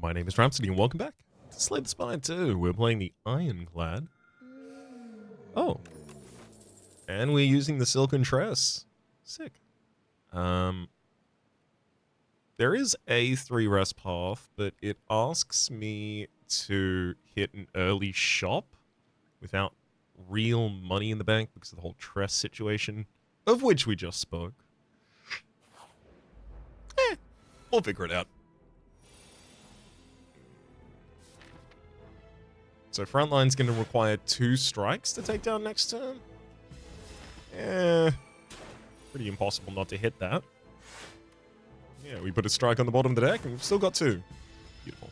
My name is Rhapsody and welcome back to Slay the Spire 2. We're playing the Ironclad. Oh. And we're using the Silken Tress. Sick. There is a 3 rest path, but it asks me to hit an early shop without real money in the bank because of the whole Tress situation, of which we just spoke. We'll figure it out. So Frontline's going to require 2 strikes to take down next turn. Pretty impossible not to hit that. Yeah, we put a strike on the bottom of the deck and we've still got 2. Beautiful.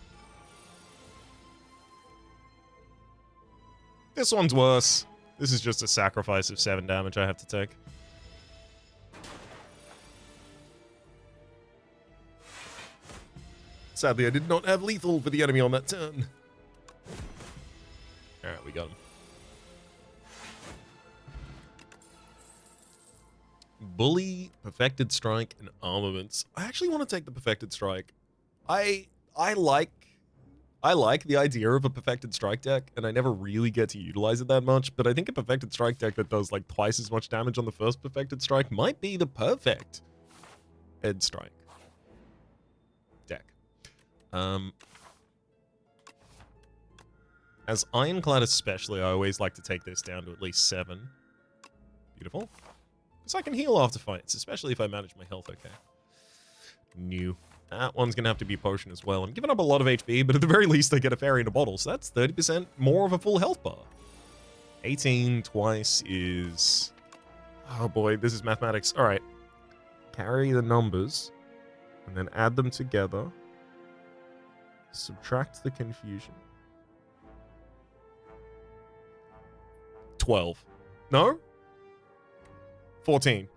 This one's worse. This is just a sacrifice of 7 damage I have to take. Sadly, I did not have lethal for the enemy on that turn. Alright, we got him. Bully, Perfected Strike, and Armaments. I actually want to take the Perfected Strike. I like the idea of a Perfected Strike deck, and I never really get to utilize it that much, but I think a Perfected Strike deck that does like twice as much damage on the first Perfected Strike might be the perfect Head Strike deck. As Ironclad especially, I always like to take this down to at least 7. Beautiful. Because I can heal after fights, especially if I manage my health okay. New. That one's going to have to be a potion as well. I'm giving up a lot of HP, but at the very least I get a fairy in a bottle, so that's 30% more of a full health bar. 18 twice is... Oh boy, this is mathematics. Alright. Carry the numbers, and then add them together. Subtract the confusion. 12. No? 14.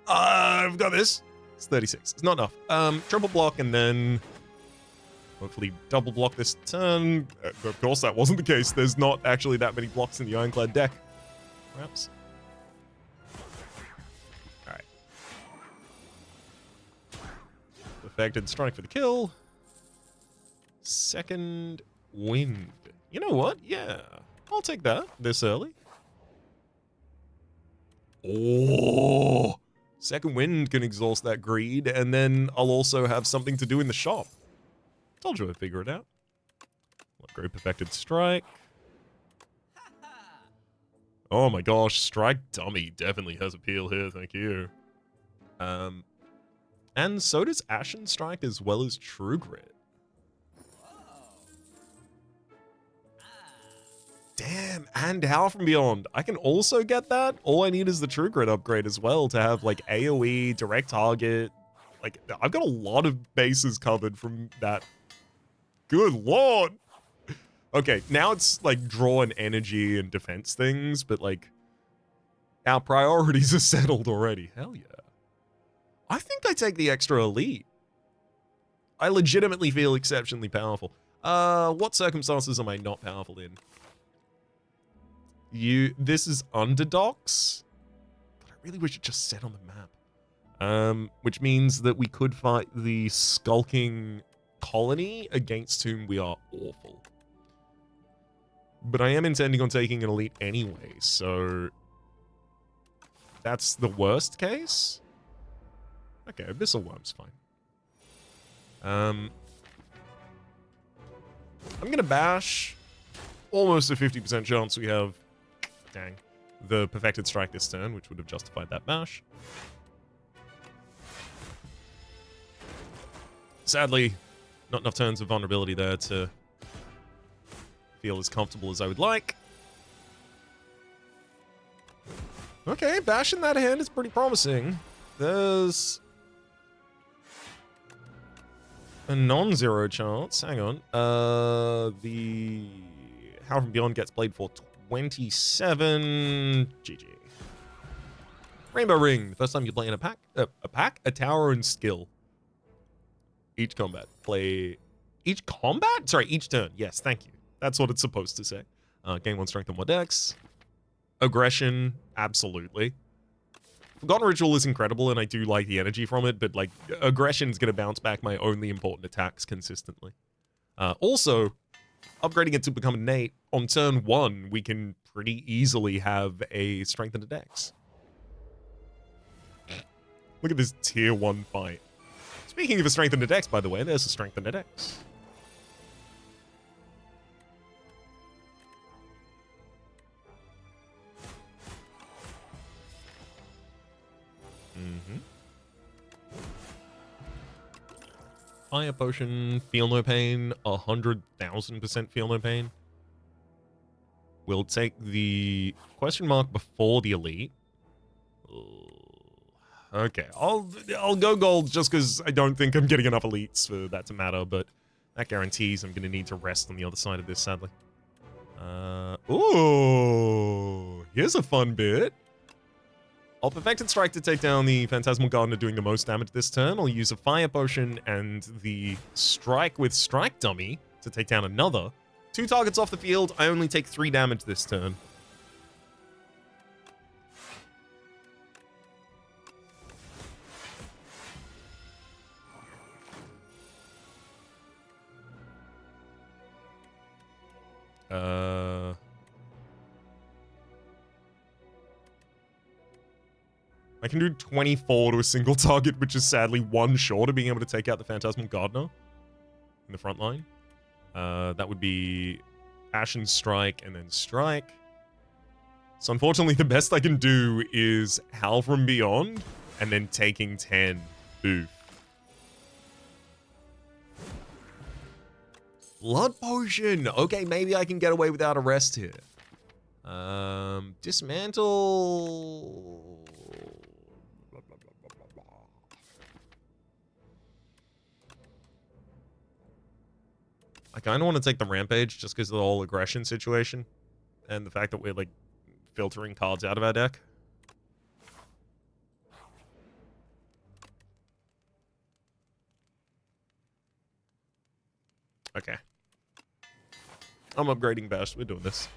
I've got this. It's 36. It's not enough. Triple block and then hopefully double block this turn. Of course, that wasn't the case. There's not actually that many blocks in the Ironclad deck. Perhaps. Alright. Perfected Strike for the kill. Second Wind. You know what? Yeah. I'll take that this early. Oh, Second Wind can exhaust that greed, and then I'll also have something to do in the shop. Told you I'd figure it out. Great Perfected Strike. Oh my gosh, Strike Dummy definitely has appeal here, thank you. And so does Ashen Strike as well as True Grit. Damn, and Howl from Beyond. I can also get that. All I need is the True Grit upgrade as well to have like AoE, direct target. Like, I've got a lot of bases covered from that. Good lord. Okay, now it's like draw and energy and defense things, but like our priorities are settled already. Hell yeah. I think I take the extra elite. I legitimately feel exceptionally powerful. What circumstances am I not powerful in? This is Underdogs. But I really wish it just said on the map. Which means that we could fight the Skulking Colony, against whom we are awful. But I am intending on taking an elite anyway, so that's the worst case. Okay, Abyssal Worm's fine. I'm gonna bash. Almost a 50% chance we have, dang, the Perfected Strike this turn, which would have justified that bash. Sadly, not enough turns of vulnerability there to feel as comfortable as I would like. Okay, bash in that hand is pretty promising. There's a non-zero chance. Hang on. The Howl from Beyond gets played for 27. GG. Rainbow Ring. The first time you play in a pack, a tower, and skill. Each combat. Play each combat? Sorry, each turn. Yes, thank you. That's what it's supposed to say. Gain 1 strength on 1 dex. Aggression, absolutely. Forgotten Ritual is incredible, and I do like the energy from it, but like aggression is going to bounce back my only important attacks consistently. Also, upgrading it to become innate, on turn 1, we can pretty easily have a strength and a dex. Look at this tier 1 fight. Speaking of a strength and a dex, by the way, there's a strength and a dex. Fire potion, feel no pain, 100,000% feel no pain. We'll take the question mark before the elite. Okay, I'll go gold just because I don't think I'm getting enough elites for that to matter, but that guarantees I'm going to need to rest on the other side of this, sadly. Ooh, here's a fun bit. I'll Perfected Strike to take down the Phantasmal Gardener doing the most damage this turn. I'll use a Fire Potion and the Strike with Strike Dummy to take down another. 2 targets off the field, I only take 3 damage this turn. I can do 24 to a single target, which is sadly 1 short of being able to take out the Phantasmal Gardener in the front line. That would be Ashen Strike and then Strike. So unfortunately, the best I can do is Howl from Beyond and then taking 10. Oof. Blood Potion! Okay, maybe I can get away without a rest here. Dismantle... I kind of want to take the Rampage just because of the whole aggression situation and the fact that we're, like, filtering cards out of our deck. Okay. I'm upgrading Bash. We're doing this.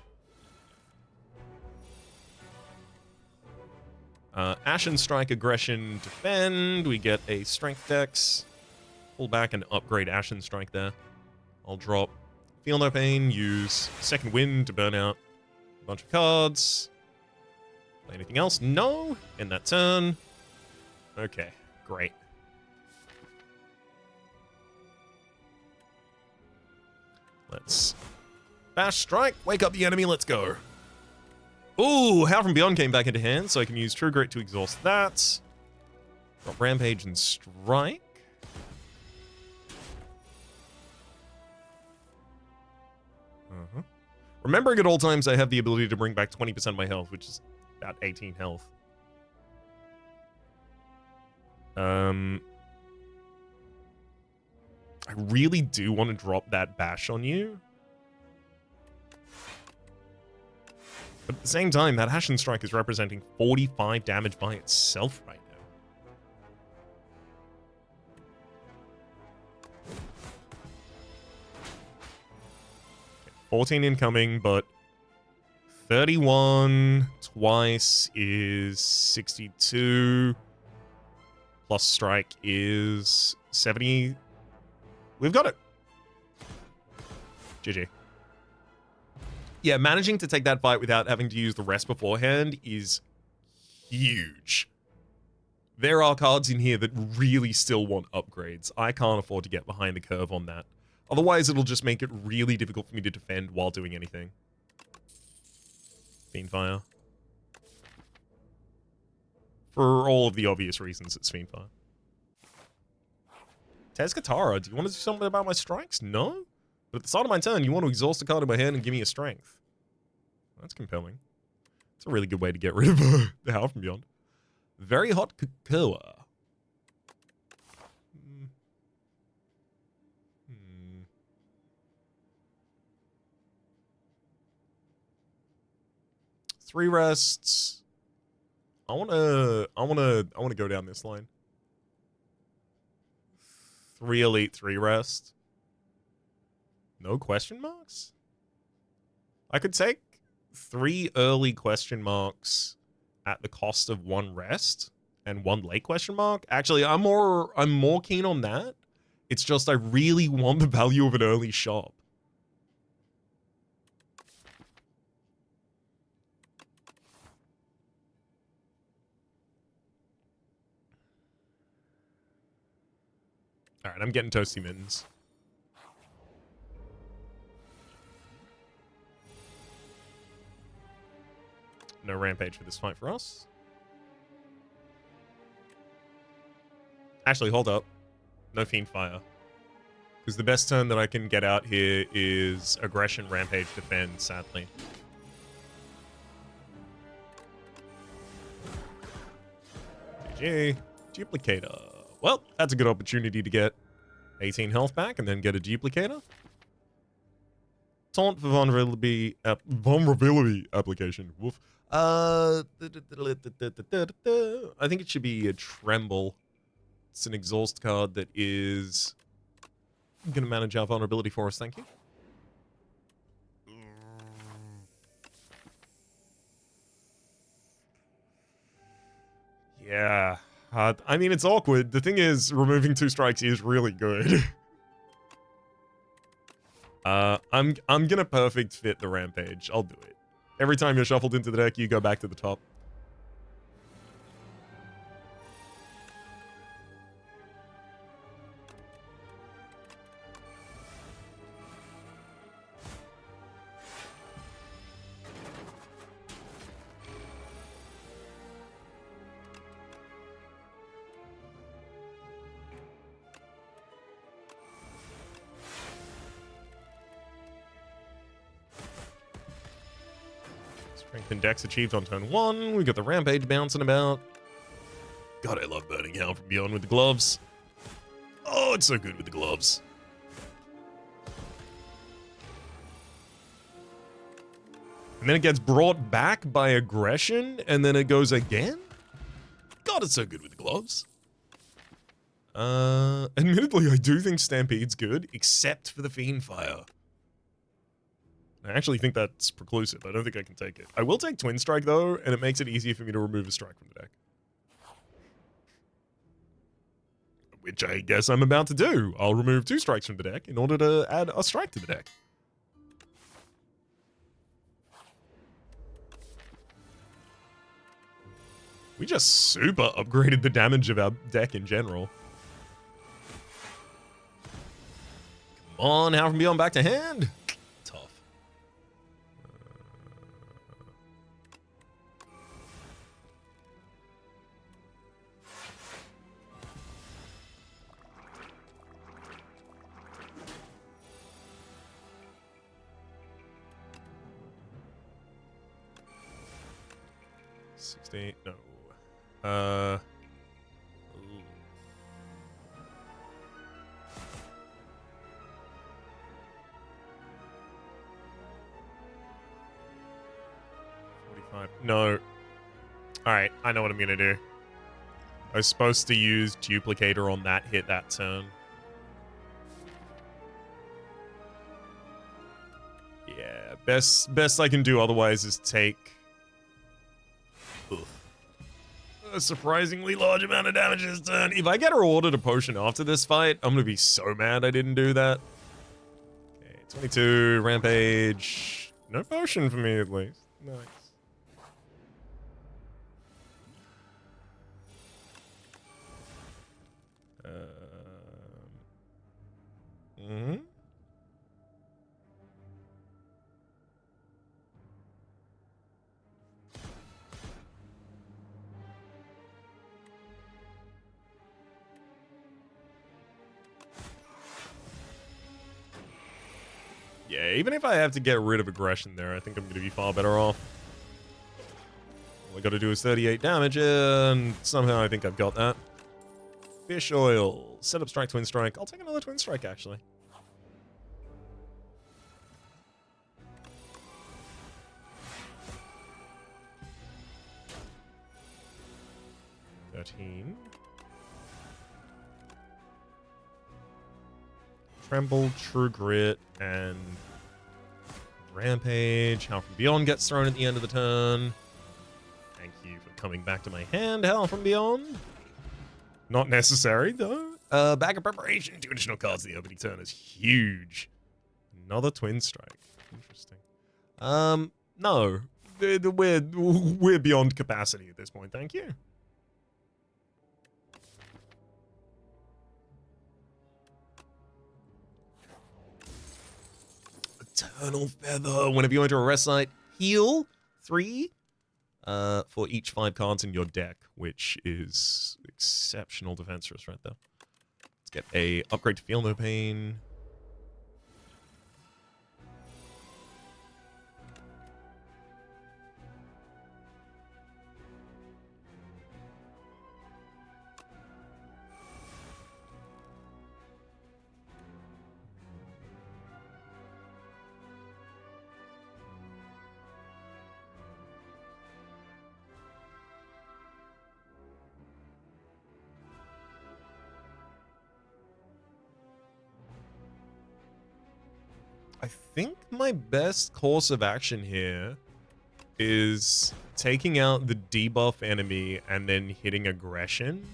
Ashen Strike, Aggression, Defend. We get a Strength Dex. Pull back and upgrade Ashen Strike there. I'll drop Feel No Pain, use Second Wind to burn out a bunch of cards. Play anything else? No! In that turn. Okay, great. Let's Bash Strike, wake up the enemy, let's go. Ooh, Howl from Beyond came back into hand, so I can use True Grit to exhaust that. Drop Rampage and Strike. Remembering at all times I have the ability to bring back 20% of my health, which is about 18 health. I really do want to drop that Bash on you. But at the same time, that Ashen Strike is representing 45 damage by itself right now. 14 incoming, but 31 twice is 62. Plus strike is 70. We've got it. GG. Yeah, managing to take that fight without having to use the rest beforehand is huge. There are cards in here that really still want upgrades. I can't afford to get behind the curve on that. Otherwise, it'll just make it really difficult for me to defend while doing anything. Fiendfire. For all of the obvious reasons, it's Fiendfire. Tezcatara, do you want to do something about my strikes? No? But at the start of my turn, you want to exhaust a card in my hand and give me a strength. That's compelling. It's a really good way to get rid of the Howl from Beyond. Very Hot Cocoa. Three rests. I wanna go down this line. 3 elite, 3 rest. No question marks? I could take 3 early question marks at the cost of 1 rest and 1 late question mark. Actually, I'm more keen on that It's just I really want the value of an early shop. Alright, I'm getting toasty mittens. No rampage for this fight for us. Actually, hold up. No Fiend Fire. Because the best turn that I can get out here is Aggression, Rampage, Defend, sadly. GG. Duplicator. Well, that's a good opportunity to get 18 health back and then get a duplicator. Taunt for vulnerability, application. Woof. I think it should be a Tremble. It's an exhaust card that is going to manage our vulnerability for us, thank you. Yeah. I mean, it's awkward. The thing is, removing 2 strikes is really good. I'm gonna perfect fit the rampage. I'll do it. Every time you're shuffled into the deck, you go back to the top. Strength Index achieved on turn 1. We got the Rampage bouncing about. God, I love burning Hell from Beyond with the gloves. Oh, it's so good with the gloves. And then it gets brought back by Aggression, and then it goes again? God, it's so good with the gloves. Admittedly, I do think Stampede's good, except for the Fiend Fire. I actually think that's preclusive. I don't think I can take it. I will take Twin Strike, though, and it makes it easier for me to remove a strike from the deck. Which I guess I'm about to do. I'll remove 2 strikes from the deck in order to add a strike to the deck. We just super upgraded the damage of our deck in general. Come on, How from Beyond back to hand. Tough. No. Ooh. 45. No. Alright, I know what I'm gonna do. I was supposed to use Duplicator on that hit that turn. Yeah, best I can do otherwise is take a surprisingly large amount of damage this turn. If I get rewarded a potion after this fight, I'm gonna be so mad I didn't do that. Okay, 22, Rampage. No potion for me, at least. Nice. Mm-hmm. Yeah, even if I have to get rid of aggression there, I think I'm going to be far better off. All I got to do is 38 damage, and somehow I think I've got that. Fish Oil. Set up Strike, Twin Strike. I'll take another Twin Strike, actually. Tremble, True Grit, and Rampage. Howl from Beyond gets thrown at the end of the turn. Thank you for coming back to my hand, Howl from Beyond. Not necessary, though. Bag of preparation. 2 additional cards in the opening turn is huge. Another twin strike. Interesting. No. We're beyond capacity at this point. Thank you. Eternal Feather. Whenever you enter a rest site, heal 3 for each 5 cards in your deck, which is exceptional defense for us right there. Let's get a upgrade to Feel No Pain. I think my best course of action here is taking out the debuff enemy and then hitting aggression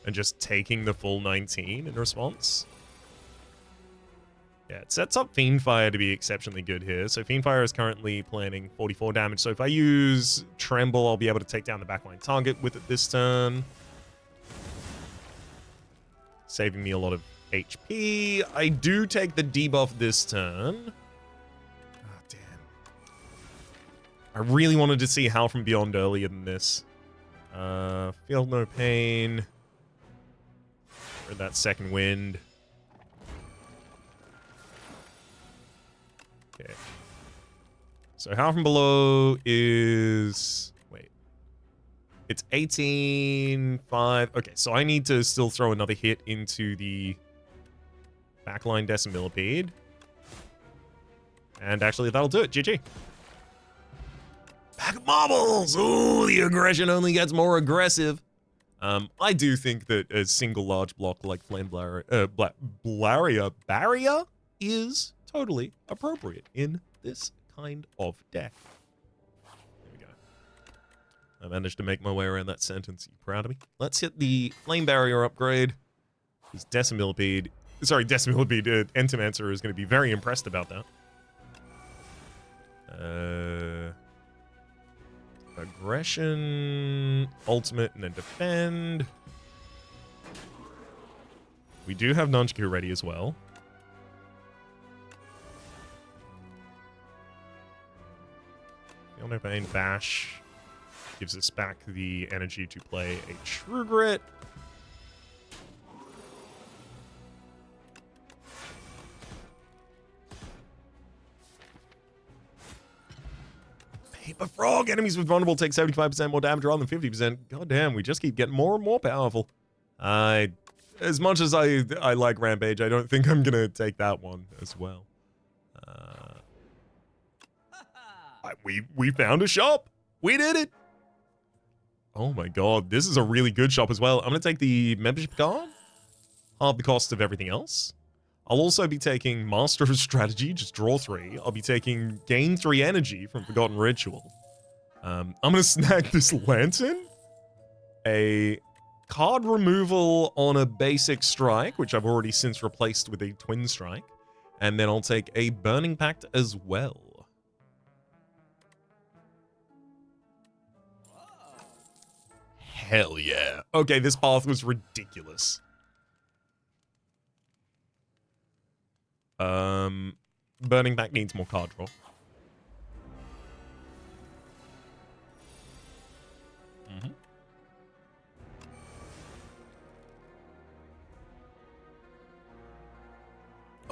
and just taking the full 19 in response. Yeah, it sets up Fiendfire to be exceptionally good here. So Fiendfire is currently planning 44 damage. So if I use Tremble, I'll be able to take down the backline target with it this turn, saving me a lot of HP. I do take the debuff this turn. Oh, damn. I really wanted to see Howl from Beyond earlier than this. Feel No Pain. For that second wind. Okay. So Howl from Below is... Wait. It's 18.5. Okay, so I need to still throw another hit into the backline Decimillipede. And actually, that'll do it. GG. Bag of Marbles! Ooh, the aggression only gets more aggressive. I do think that a single large block like Flame Barrier is totally appropriate in this kind of deck. There we go. I managed to make my way around that sentence. Are you proud of me? Let's hit the Flame Barrier upgrade. This Decimillipede... Sorry, Decimillipede Entomancer is going to be very impressed about that. Aggression, ultimate, and then defend. We do have Nunchaku ready as well. Feel No Pain, Bash. Gives us back the energy to play a True Grit. Paper Frog. Enemies with vulnerable take 75% more damage rather than 50%. God damn, we just keep getting more and more powerful. As much as I like Rampage, I don't think I'm gonna take that one as well. We found a shop. We did it. Oh my god, this is a really good shop as well. I'm gonna take the membership card. Half the cost of everything else. I'll also be taking Master of Strategy, just draw 3. I'll be taking Gain 3 Energy from Forgotten Ritual. I'm gonna snag this Lantern. A card removal on a basic strike, which I've already since replaced with a twin strike. And then I'll take a Burning Pact as well. Hell yeah. Okay, this path was ridiculous. Burning Pact needs more card draw.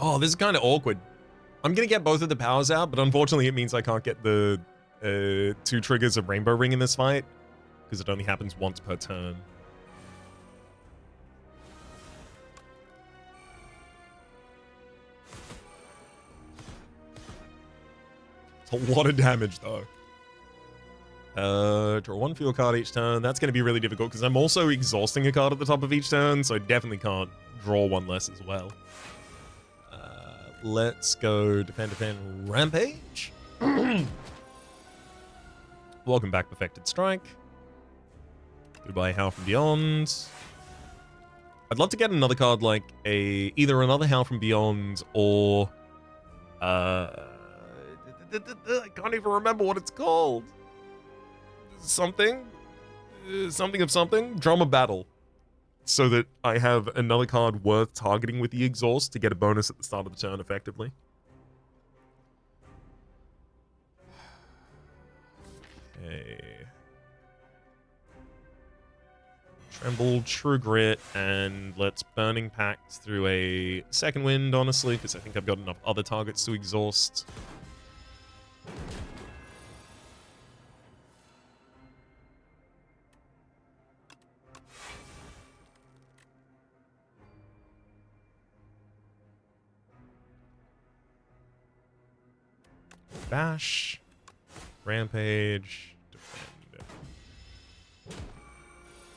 Oh, this is kind of awkward. I'm going to get both of the powers out, but unfortunately it means I can't get the 2 triggers of Rainbow Ring in this fight, because it only happens once per turn. It's a lot of damage, though. Draw 1 fuel card each turn. That's going to be really difficult, because I'm also exhausting a card at the top of each turn, so I definitely can't draw 1 less as well. Let's go defend, Rampage. Welcome back, Perfected Strike. Goodbye, Howl from Beyond. I'd love to get another card like either another Howl from Beyond or I can't even remember what it's called. Something of something. Drum of Battle. So that I have another card worth targeting with the exhaust to get a bonus at the start of the turn effectively. Okay. Tremble, True Grit, and let's Burning Pact through a second wind, honestly, because I think I've got enough other targets to exhaust. Bash, Rampage, Defend. I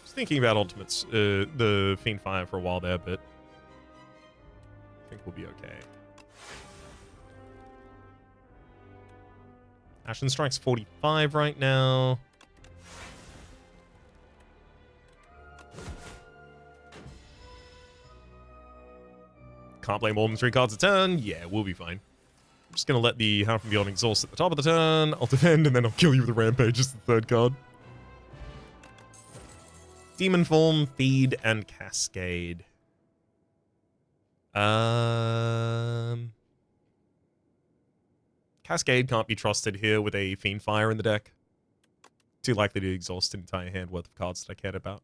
was thinking about Ultimates, the Fiend Fire for a while there, but I think we'll be okay. Ashen Strike's 45 right now. Can't play more than 3 cards a turn. Yeah, we'll be fine. I'm just going to let the Hound from Beyond exhaust at the top of the turn. I'll defend, and then I'll kill you with a Rampage as the third card. Demon Form, Feed, and Cascade. Cascade can't be trusted here with a Fiend Fire in the deck. Too likely to exhaust an entire hand worth of cards that I cared about.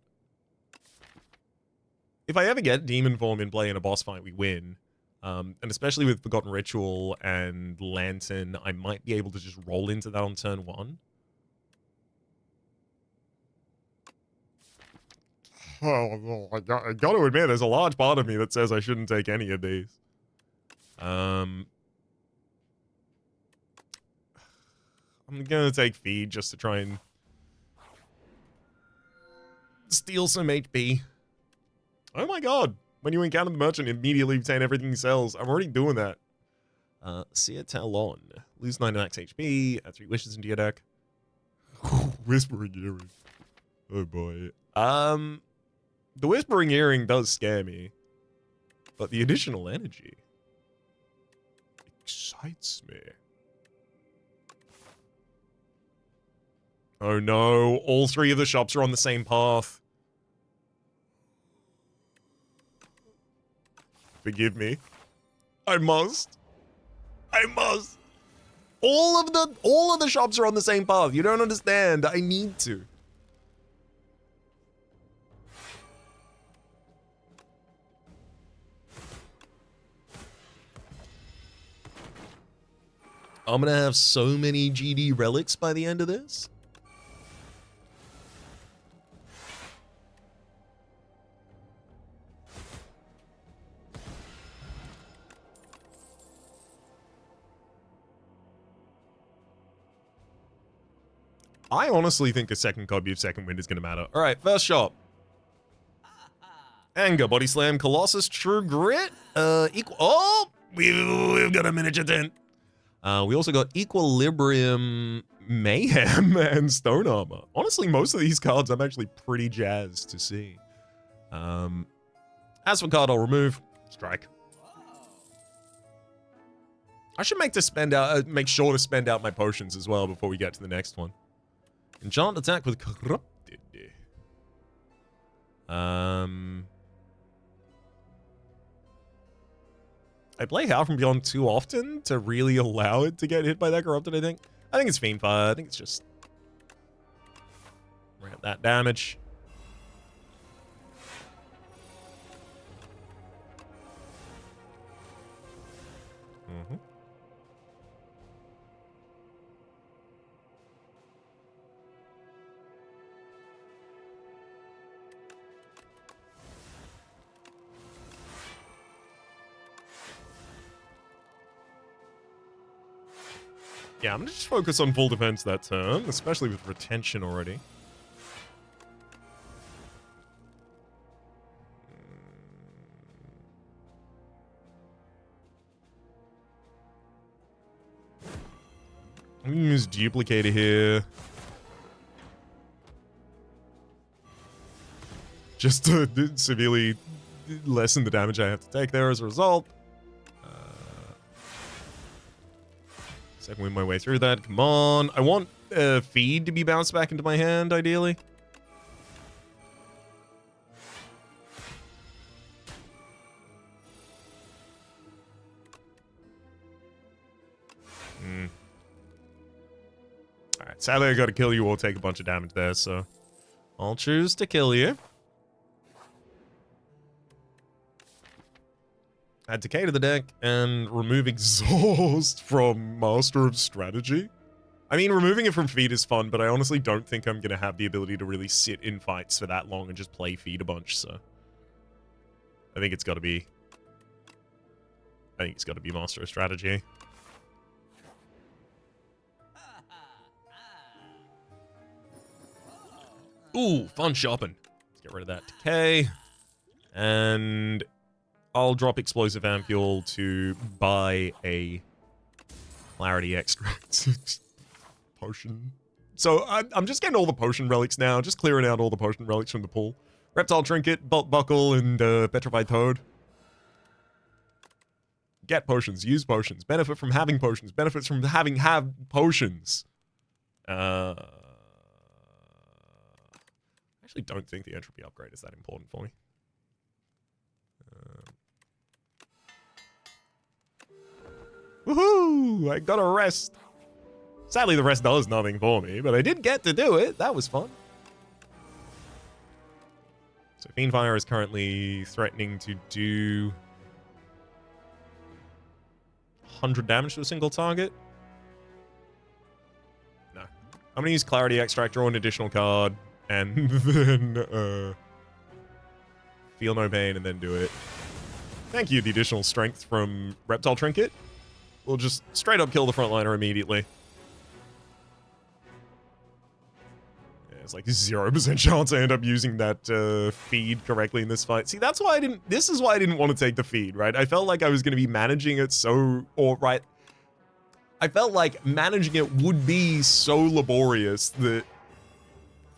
If I ever get Demon Form in play in a boss fight, we win. And especially with Forgotten Ritual and Lantern, I might be able to just roll into that on turn 1. Oh, I got to admit, there's a large part of me that says I shouldn't take any of these. I'm going to take Feed just to try and steal some HP. Oh my god. When you encounter the merchant, immediately obtain everything he sells. I'm already doing that. Seer Talon. Lose 9 max HP. Add 3 wishes into your deck. Whispering Earring. Oh boy. The Whispering Earring does scare me. But the additional energy excites me. Oh no. All 3 of the shops are on the same path. Forgive me. I must. I must. All of the shops are on the same path. You don't understand. I need to. I'm gonna have so many GD relics by the end of this. I honestly think a second copy of Second Wind is going to matter. All right, first shop. Anger, Body Slam, Colossus, True Grit, equal. Oh, we've got a miniature tent. We also got Equilibrium, Mayhem, and Stone Armor. Honestly, most of these cards I'm actually pretty jazzed to see. As for card, I'll remove Strike. I should make sure to spend out my potions as well before we get to the next one. Enchant attack with Corrupted. I play Howl from Beyond too often to really allow it to get hit by that Corrupted, I think. I think it's Fiend Fire. I think it's just ramp that damage. Mm-hmm. Yeah, I'm gonna just focus on full defense that turn, especially with retention already. I'm gonna use Duplicator here. Just to severely lessen the damage I have to take there as a result. Second win my way through that. Come on. I want feed to be bounced back into my hand, ideally. Alright, sadly I gotta kill you or take a bunch of damage there, so I'll choose to kill you. Add Decay to the deck and remove Exhaust from Master of Strategy. I mean, removing it from Feed is fun, but I honestly don't think I'm going to have the ability to really sit in fights for that long and just play Feed a bunch, so I think it's got to be... Master of Strategy. Ooh, fun shopping. Let's get rid of that Decay. And I'll drop Explosive Ampule to buy a Clarity Extract potion. So I'm just getting all the potion relics now, just clearing out all the potion relics from the pool. Reptile Trinket, Bolt Buckle, and Petrified Toad. Get potions, use potions, benefit from having potions, benefits from having potions. I actually don't think the entropy upgrade is that important for me. Woohoo! I got a rest. Sadly, the rest does nothing for me, but I did get to do it. That was fun. So Fiendfire is currently threatening to do 100 damage to a single target. No. I'm gonna use Clarity Extract, draw an additional card, and then feel no pain, and then do it. Thank you, the additional strength from Reptile Trinket. We'll just straight up kill the frontliner immediately. Yeah, it's like 0% chance I end up using that feed correctly in this fight. See, that's why I didn't... This is why I didn't want to take the feed, right? I felt like I was going to be managing it so... Right? I felt like managing it would be so laborious that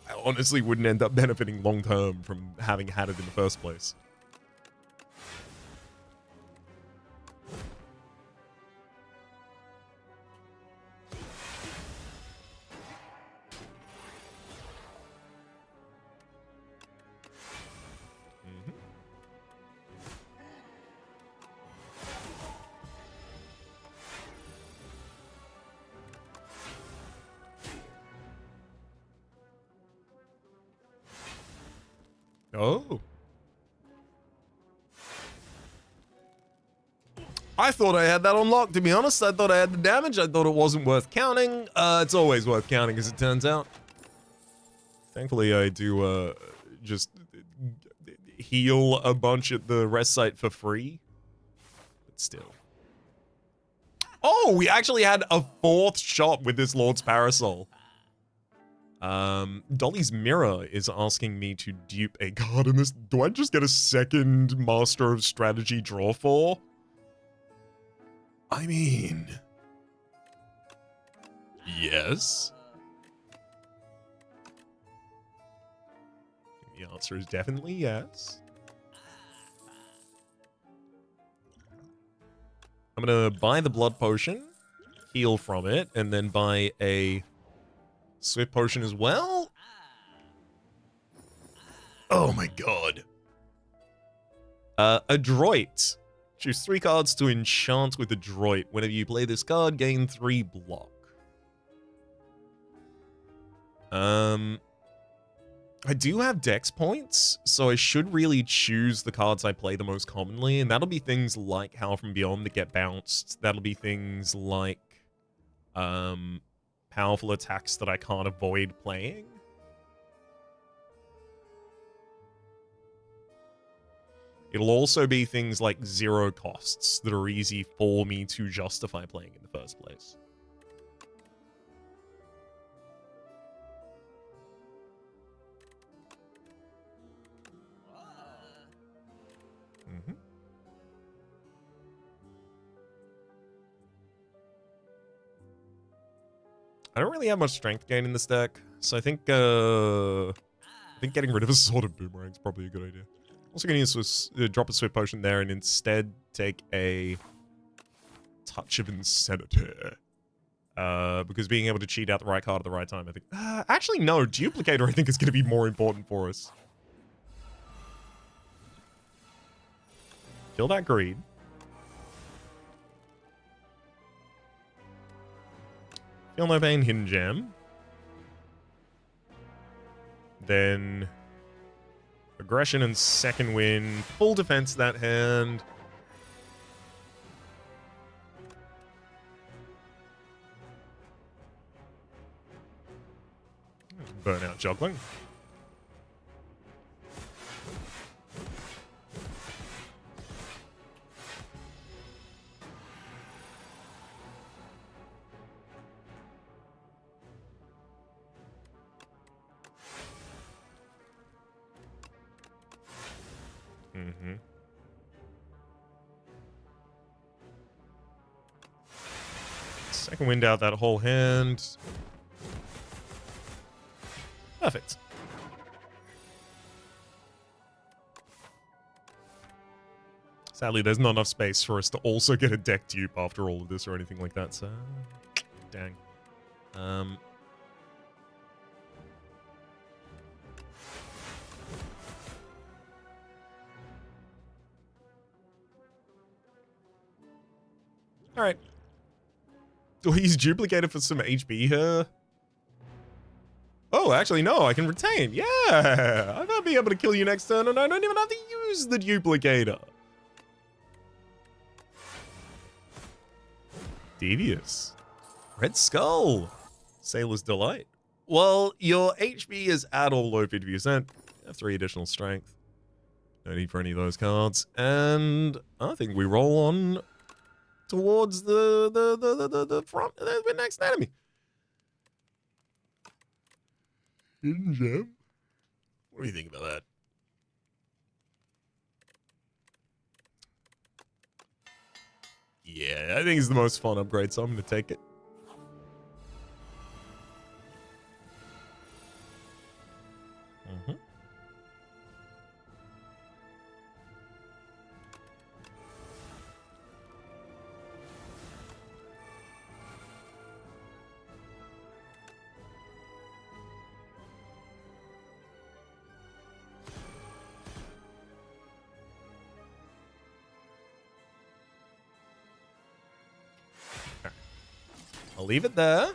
I honestly wouldn't end up benefiting long-term from having had it in the first place. Oh. I thought I had that unlocked, to be honest. I thought I had the damage. I thought it wasn't worth counting. It's always worth counting, as it turns out. Thankfully, I do, just heal a bunch at the rest site for free. But still. Oh, we actually had a 4th shot with this Lord's Parasol. Dolly's Mirror is asking me to dupe a card in this. Do I just get a second Master of Strategy draw for? I mean... Yes? The answer is definitely yes. I'm gonna buy the Blood Potion, heal from it, and then buy a Swift Potion as well? Oh my god. Adroit. Choose 3 cards to enchant with Adroit. Whenever you play this card, gain 3 block. I do have dex points, so I should really choose the cards I play the most commonly, and that'll be things like Howl from Beyond that get bounced. That'll be things like, powerful attacks that I can't avoid playing. It'll also be things like 0 costs that are easy for me to justify playing in the first place. I don't really have much strength gain in this deck, so I think getting rid of a Sword of Boomerang is probably a good idea. Also going to use drop a Swift Potion there and instead take a Touch of Insanity. Because being able to cheat out the right card at the right time, I think... actually, no. Duplicator, I think, is going to be more important for us. Kill that greed. Feel no pain, Hidden Gem. Then... Aggression and second wind. Full defense that hand. Burnout juggling. Mm-hmm. Second wind out that whole hand. Perfect. Sadly, there's not enough space for us to also get a deck dupe after all of this or anything like that, so... Dang. Alright. Do I use Duplicator for some HP here? Oh, actually, no, I can retain. Yeah! I might be able to kill you next turn, and I don't even have to use the Duplicator. Devious. Red Skull. Sailor's Delight. Well, your HP is at or below 50%. You have 3 additional strength. No need for any of those cards. And I think we roll on towards the front, the next enemy. Hidden Gem? What do you think about that? Yeah, I think it's the most fun upgrade, so I'm going to take it. Mm-hmm. I'll leave it there.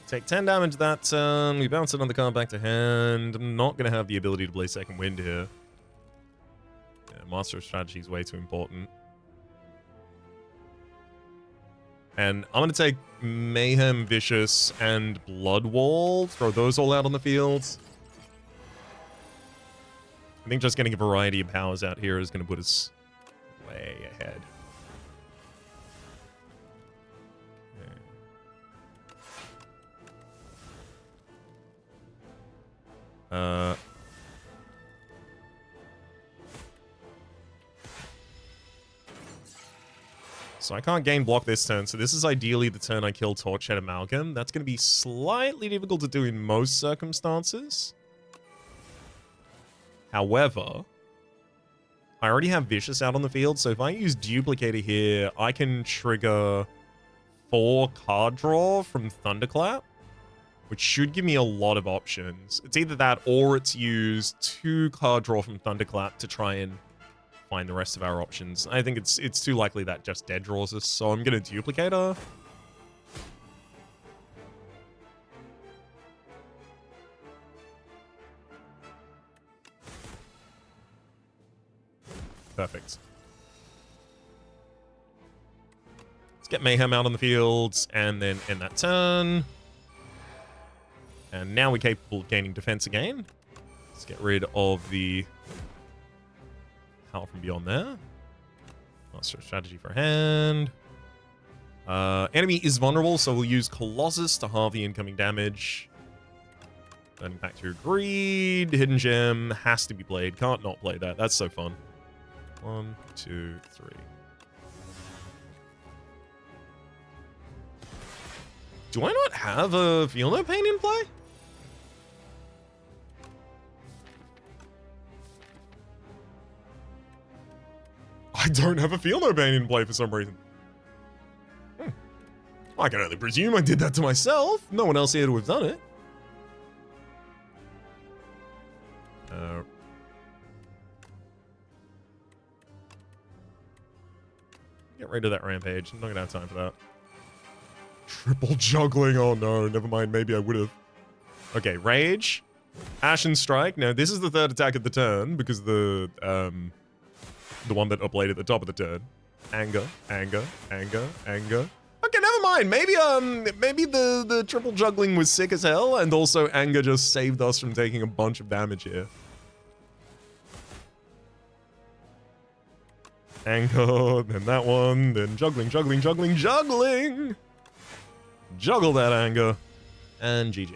Take 10 damage that turn. We bounce another card back to hand. I'm not going to have the ability to play Second Wind here. Yeah, Master of Strategy is way too important. And I'm going to take Mayhem, Vicious, and Blood Wall. Throw those all out on the field. I think just getting a variety of powers out here is going to put us way ahead. So I can't gain block this turn, so this is ideally the turn I kill Torchhead Amalgam. That's going to be slightly difficult to do in most circumstances. However, I already have Vicious out on the field, so if I use Duplicator here, I can trigger 4 card draw from Thunderclap, which should give me a lot of options. It's either that or it's use 2 card draw from Thunderclap to try and find the rest of our options. I think it's too likely that just dead draws us, so I'm going to Duplicator. Perfect. Let's get Mayhem out on the field and then end that turn. And now we're capable of gaining defense again. Let's get rid of the Howl from Beyond there. Master of Strategy for hand. Enemy is vulnerable, so we'll use Colossus to halve the incoming damage. Turning back to Greed. Hidden Gem has to be played. Can't not play that. That's so fun. 1, 2, 3. Do I not have a Feel No Pain in play? don't have a Feel No Pain in play for some reason. I can only presume I did that to myself. No one else here to have done it. Get rid of that rampage. I'm not gonna have time for that. Triple juggling. Oh no, never mind. Maybe I would have. Okay, rage, Ashen Strike. Now this is the third attack of the turn because the one that upplayed at the top of the turn. Anger, anger, anger, anger. Okay, never mind. Maybe maybe the triple juggling was sick as hell, and also anger just saved us from taking a bunch of damage here. Anger, then that one, then juggling, juggling, juggling, juggling. Juggle that anger, and GG.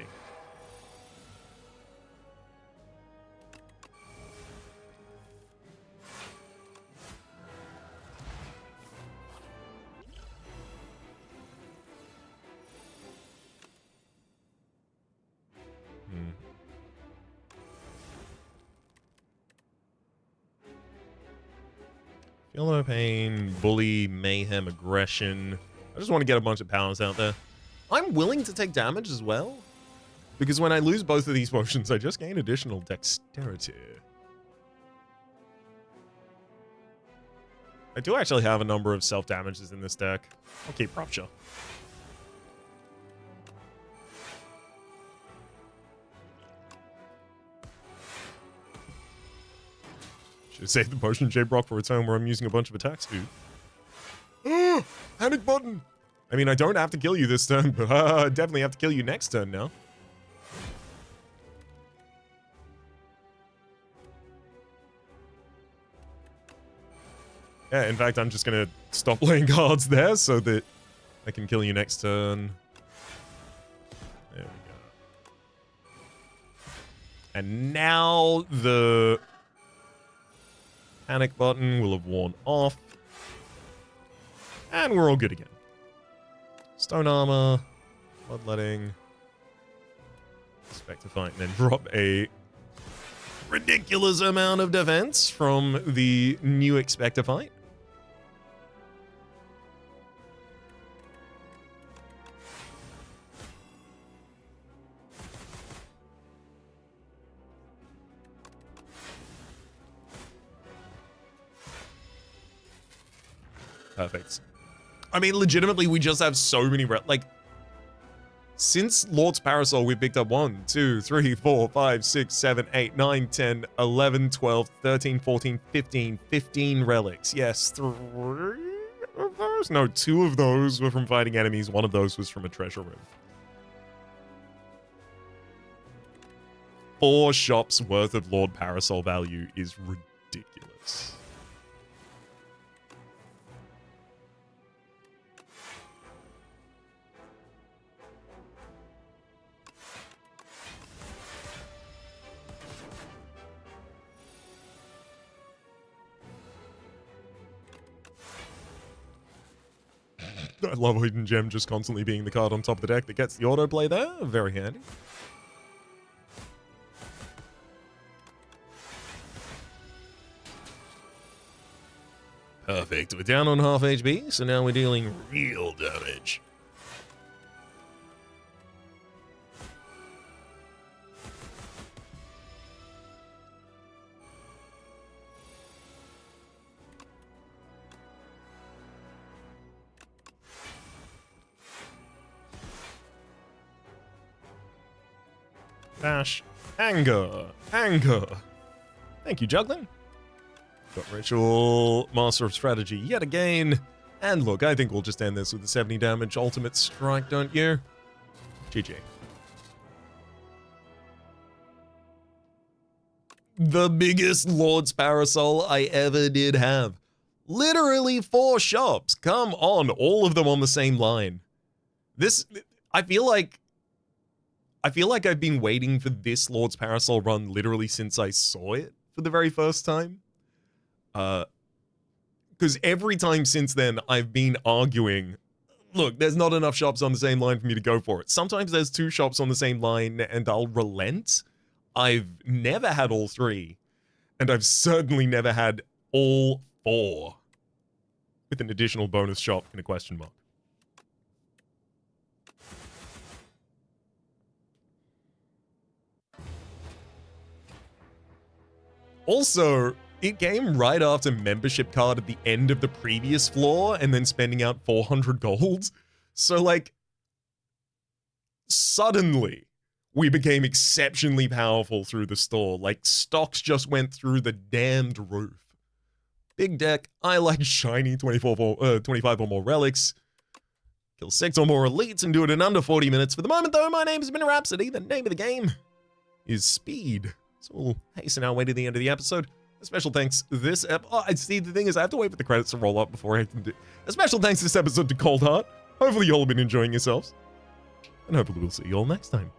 Feel No Pain, Bully, Mayhem, Aggression. I just want to get a bunch of powers out there. I'm willing to take damage as well, because when I lose both of these potions, I just gain additional dexterity. I do actually have a number of self-damages in this deck. I'll keep Rupture. Should save the potion J Brock for a turn where I'm using a bunch of attacks, dude. Panic button! I mean, I don't have to kill you this turn, but I definitely have to kill you next turn now. Yeah, in fact, I'm just gonna stop playing cards there so that I can kill you next turn. There we go. And now the panic button will have worn off. And we're all good again. Stone armor, bloodletting, expect to fight, and then drop a ridiculous amount of defense from the new expect to fight. Perfect. I mean, legitimately, we just have so many, like, since Lord's Parasol, we picked up 1, 2, 3, 4, 5, 6, 7, 8, 9, 10, 11, 12, 13, 14, 15, 15 relics. Yes, 3 of those? No, 2 of those were from fighting enemies. 1 of those was from a treasure room. 4 shops worth of Lord Parasol value is ridiculous. I love Hidden Gem just constantly being the card on top of the deck that gets the autoplay there. Very handy. Perfect. We're down on half HP, so now we're dealing real damage. Dash. Anger. Anger. Thank you, Juggling. Got Ritual. Master of Strategy yet again. And look, I think we'll just end this with the 70 damage ultimate strike, don't you? GG. The biggest Lord's Parasol I ever did have. Literally 4 shops. Come on, all of them on the same line. This, I feel like I've been waiting for this Lord's Parasol run literally since I saw it for the very first time. Because every time since then, I've been arguing, look, there's not enough shops on the same line for me to go for it. Sometimes there's 2 shops on the same line and I'll relent. I've never had all 3. And I've certainly never had all 4. with an additional bonus shop and a question mark. Also, it came right after membership card at the end of the previous floor and then spending out 400 gold. So, like, suddenly, we became exceptionally powerful through the store. Like, stocks just went through the damned roof. Big deck, I like shiny 25 or more relics. Kill 6 or more elites and do it in under 40 minutes. For the moment, though, my name's been Rhapsody. The name of the game is Speed. So we'll hasten our way to the end of the episode. A special thanks this see, the thing is, I have to wait for the credits to roll up before I can do. A special thanks this episode to Cold Heart. Hopefully you all have been enjoying yourselves. And hopefully we'll see you all next time.